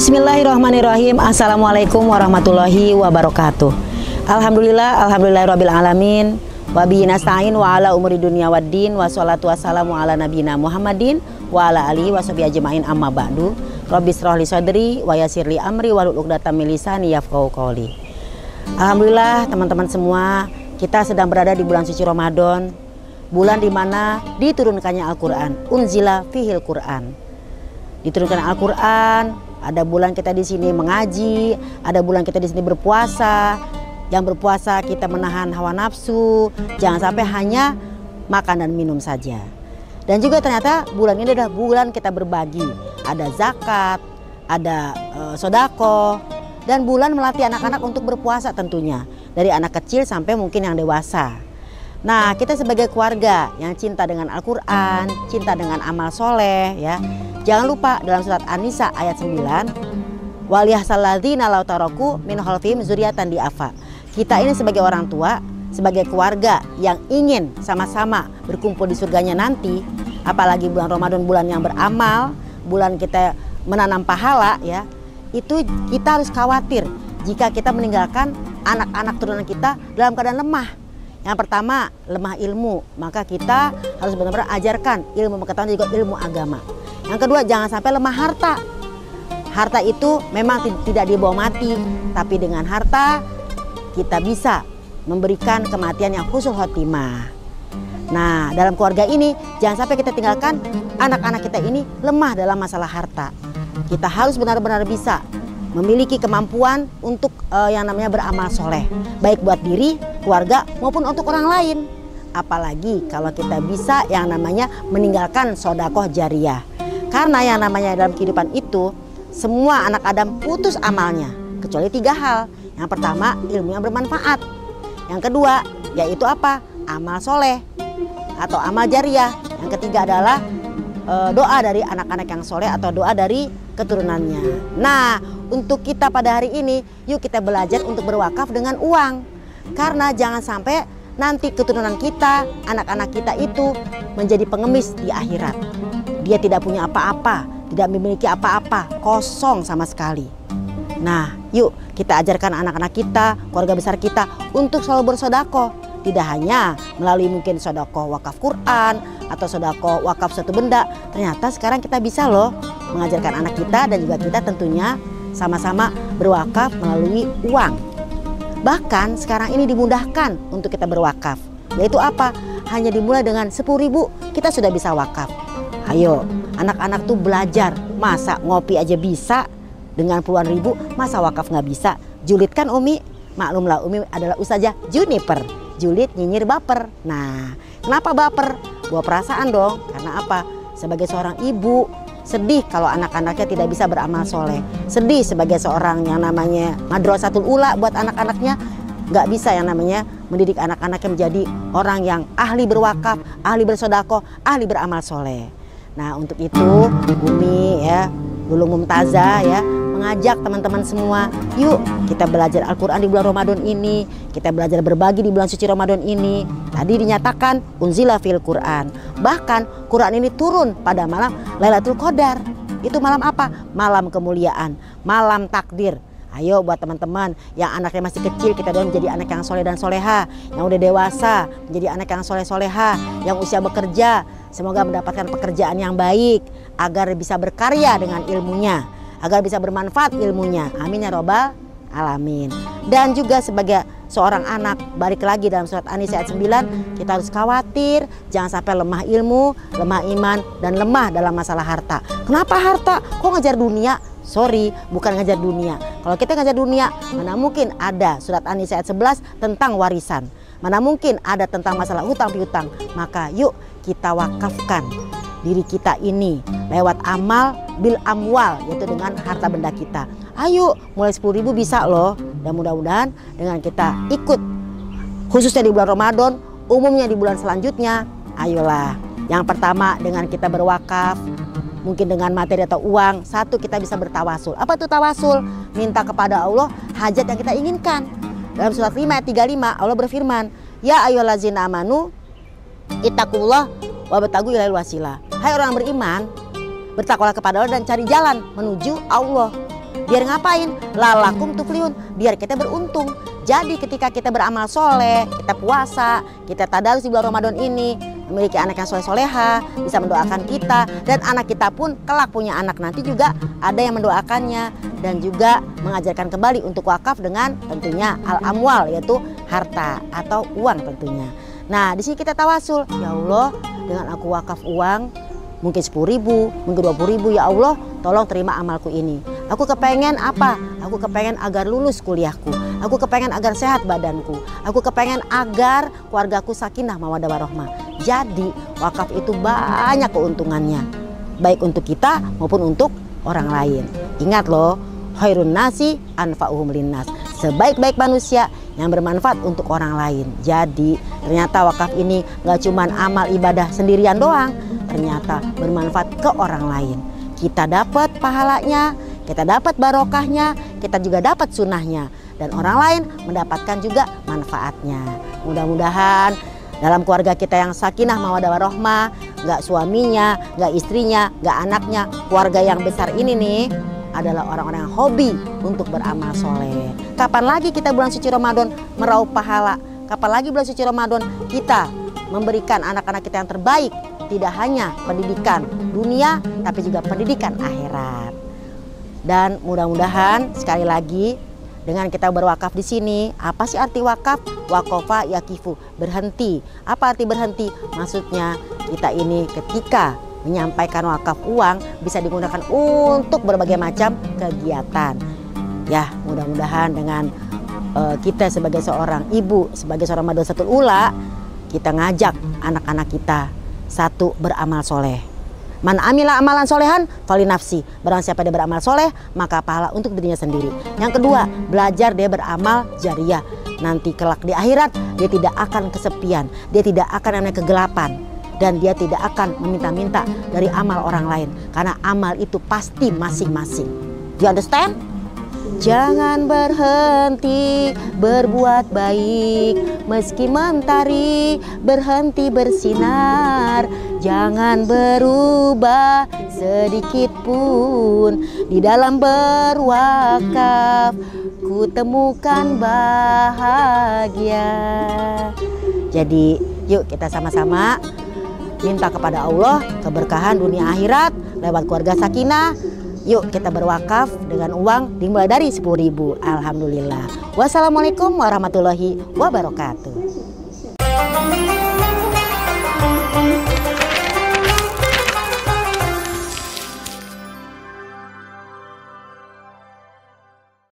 Bismillahirrahmanirrahim. Assalamualaikum warahmatullahi wabarakatuh. Alhamdulillahirabbil alamin. Wa bihi nasta'in wa ala umuri dunya waddin wa sholatu wassalamu ala nabiyina Muhammadin wa ala alihi wa sahbihi ajmain amma ba'du. Rabbi shrah li sadri wa yassir li amri wahlul 'uqdatam min lisani yafqahu qawli. Alhamdulillah teman-teman semua, kita sedang berada di bulan suci Ramadan, bulan di mana diturunkannya Al-Qur'an. Unzila fihil Qur'an. Diturunkan Al-Qur'an, ada bulan kita di sini mengaji, ada bulan kita di sini berpuasa. Yang berpuasa kita menahan hawa nafsu, jangan sampai hanya makan dan minum saja. Dan juga ternyata bulan ini adalah bulan kita berbagi. Ada zakat, ada sodako, dan bulan melatih anak-anak untuk berpuasa tentunya. Dari anak kecil sampai mungkin yang dewasa. Nah, kita sebagai keluarga yang cinta dengan Al-Quran, cinta dengan amal soleh, ya, jangan lupa dalam surat An-Nisa ayat 9, waliyahsalladzina law taraku min khalfihim dzurriyyatan di'afa. Kita ini sebagai orang tua, sebagai keluarga yang ingin sama-sama berkumpul di surganya nanti, apalagi bulan Ramadan, bulan yang beramal, bulan kita menanam pahala, ya, itu kita harus khawatir jika kita meninggalkan anak-anak turunan kita dalam keadaan lemah. Yang pertama, lemah ilmu, maka kita harus benar-benar ajarkan ilmu pengetahuan juga ilmu agama. Yang kedua, jangan sampai lemah harta. Harta itu memang tidak dibawa mati, tapi dengan harta kita bisa memberikan kematian yang husnul khotimah. Nah, dalam keluarga ini jangan sampai kita tinggalkan anak-anak kita ini lemah dalam masalah harta. Kita harus benar-benar bisa memiliki kemampuan untuk yang namanya beramal soleh, baik buat diri, keluarga maupun untuk orang lain. Apalagi kalau kita bisa yang namanya meninggalkan sodakoh jariyah. Karena yang namanya dalam kehidupan itu semua anak Adam putus amalnya kecuali 3 hal. Yang pertama, ilmu yang bermanfaat. Yang kedua, yaitu apa? Amal soleh atau amal jariyah. Yang ketiga adalah doa dari anak-anak yang soleh atau doa dari keturunannya. Nah, untuk kita pada hari ini, yuk kita belajar untuk berwakaf dengan uang. Karena jangan sampai nanti keturunan kita, anak-anak kita itu menjadi pengemis di akhirat. Dia tidak punya apa-apa, tidak memiliki apa-apa, kosong sama sekali. Nah, yuk kita ajarkan anak-anak kita, keluarga besar kita untuk selalu bersedekah. Tidak hanya melalui mungkin sedekah wakaf Quran atau sedekah wakaf suatu benda. Ternyata sekarang kita bisa loh mengajarkan anak kita dan juga kita tentunya sama-sama berwakaf melalui uang. Bahkan sekarang ini dimudahkan untuk kita berwakaf. Yaitu apa? Hanya dimulai dengan 10.000 kita sudah bisa wakaf. Ayo, anak-anak tuh belajar. Masa ngopi aja bisa dengan puluhan ribu, masa wakaf nggak bisa? Julid kan Umi? Maklumlah Umi adalah ustazah Juniper. Julid, nyinyir, baper. Nah, kenapa baper? Bawa perasaan dong. Karena apa? Sebagai seorang ibu, sedih kalau anak-anaknya tidak bisa beramal soleh. Sedih sebagai seorang yang namanya madrasatul ula buat anak-anaknya nggak bisa yang namanya mendidik anak-anaknya menjadi orang yang ahli berwakaf, ahli bersedekah, ahli beramal soleh. Nah, untuk itu Umi ya, Lulung Mumtazah ya, mengajak teman-teman semua, yuk kita belajar Al-Quran di bulan Ramadan ini, kita belajar berbagi di bulan suci Ramadan ini. Tadi dinyatakan unzila fil Quran. Bahkan Quran ini turun pada malam Lailatul Qadar. Itu malam apa? Malam kemuliaan, malam takdir. Ayo buat teman-teman yang anaknya masih kecil, kita doain menjadi anak yang soleh dan soleha. Yang udah dewasa menjadi anak yang soleh soleha. Yang usia bekerja, semoga mendapatkan pekerjaan yang baik agar bisa berkarya dengan ilmunya, agar bisa bermanfaat ilmunya. Amin ya robbal alamin. Dan juga sebagai seorang anak, balik lagi dalam surat An-Nisa ayat 9, kita harus khawatir jangan sampai lemah ilmu, lemah iman, dan lemah dalam masalah harta. Kenapa harta? Kok ngejar dunia? Sorry, bukan ngejar dunia. Kalau kita ngejar dunia, mana mungkin ada surat An-Nisa ayat 11 tentang warisan. Mana mungkin ada tentang masalah hutang piutang. Maka yuk kita wakafkan diri kita ini lewat amal bil amwal, yaitu dengan harta benda kita. Ayo, mulai 10.000 bisa loh. Dan mudah-mudahan dengan kita ikut, khususnya di bulan Ramadan, umumnya di bulan selanjutnya, ayolah. Yang pertama dengan kita berwakaf, mungkin dengan materi atau uang. Satu, kita bisa bertawasul. Apa itu tawasul? Minta kepada Allah hajat yang kita inginkan. Dalam surat 5 ayat 35 Allah berfirman, ya ayyuhallazina amanu ittaqullah wabtagu ilaihil wasilah. Hai orang beriman, bertakwalah kepada Allah dan cari jalan menuju Allah. Biar ngapain? Lalakum tuflihun, biar kita beruntung. Jadi ketika kita beramal soleh, kita puasa, kita tadarus di bulan Ramadan ini, memiliki anak yang soleh-soleha, bisa mendoakan kita, dan anak kita pun kelak punya anak nanti juga ada yang mendoakannya, dan juga mengajarkan kembali untuk wakaf dengan tentunya al-amwal, yaitu harta atau uang tentunya. Nah, di sini kita tawasul, ya Allah, dengan aku wakaf uang, mungkin 10.000, mungkin 20.000, ya Allah, tolong terima amalku ini. Aku kepengen apa? Aku kepengen agar lulus kuliahku. Aku kepengen agar sehat badanku. Aku kepengen agar keluargaku sakinah mawaddah warahmah. Jadi wakaf itu banyak keuntungannya, baik untuk kita maupun untuk orang lain. Ingat loh, khairun nasi anfa'uhum linnas. Sebaik-baik manusia yang bermanfaat untuk orang lain. Jadi ternyata wakaf ini gak cuman amal ibadah sendirian doang, ternyata bermanfaat ke orang lain. Kita dapat pahalanya, kita dapat barokahnya, kita juga dapat sunnahnya, dan orang lain mendapatkan juga manfaatnya. Mudah-mudahan dalam keluarga kita yang sakinah mawaddah warahmah, gak suaminya, gak istrinya, gak anaknya, keluarga yang besar ini nih adalah orang-orang yang hobi untuk beramal soleh. Kapan lagi kita bulan suci Ramadan meraup pahala? Kapan lagi bulan suci Ramadan kita memberikan anak-anak kita yang terbaik? Tidak hanya pendidikan dunia, tapi juga pendidikan akhirat. Dan mudah-mudahan sekali lagi dengan kita berwakaf di sini, apa sih arti wakaf? Wakofa yakifu, berhenti. Apa arti berhenti? Maksudnya kita ini ketika menyampaikan wakaf uang bisa digunakan untuk berbagai macam kegiatan. Ya, mudah-mudahan dengan kita sebagai seorang ibu, sebagai seorang madrasatul ula, kita ngajak anak-anak kita satu, beramal soleh. Man amila amalan solehan fali nafsi. Barang siapa dia beramal soleh, maka pahala untuk dirinya sendiri. Yang kedua, belajar dia beramal jariyah. Nanti kelak di akhirat dia tidak akan kesepian, dia tidak akan namanya kegelapan, dan dia tidak akan meminta-minta dari amal orang lain, karena amal itu pasti masing-masing. You understand? Jangan berhenti berbuat baik, meski mentari berhenti bersinar. Jangan berubah sedikit pun, di dalam berwakaf ku temukan bahagia. Jadi yuk kita sama-sama minta kepada Allah keberkahan dunia akhirat lewat keluarga sakinah. Yuk kita berwakaf dengan uang dimulai dari 10.000. Alhamdulillah. Wassalamualaikum warahmatullahi wabarakatuh.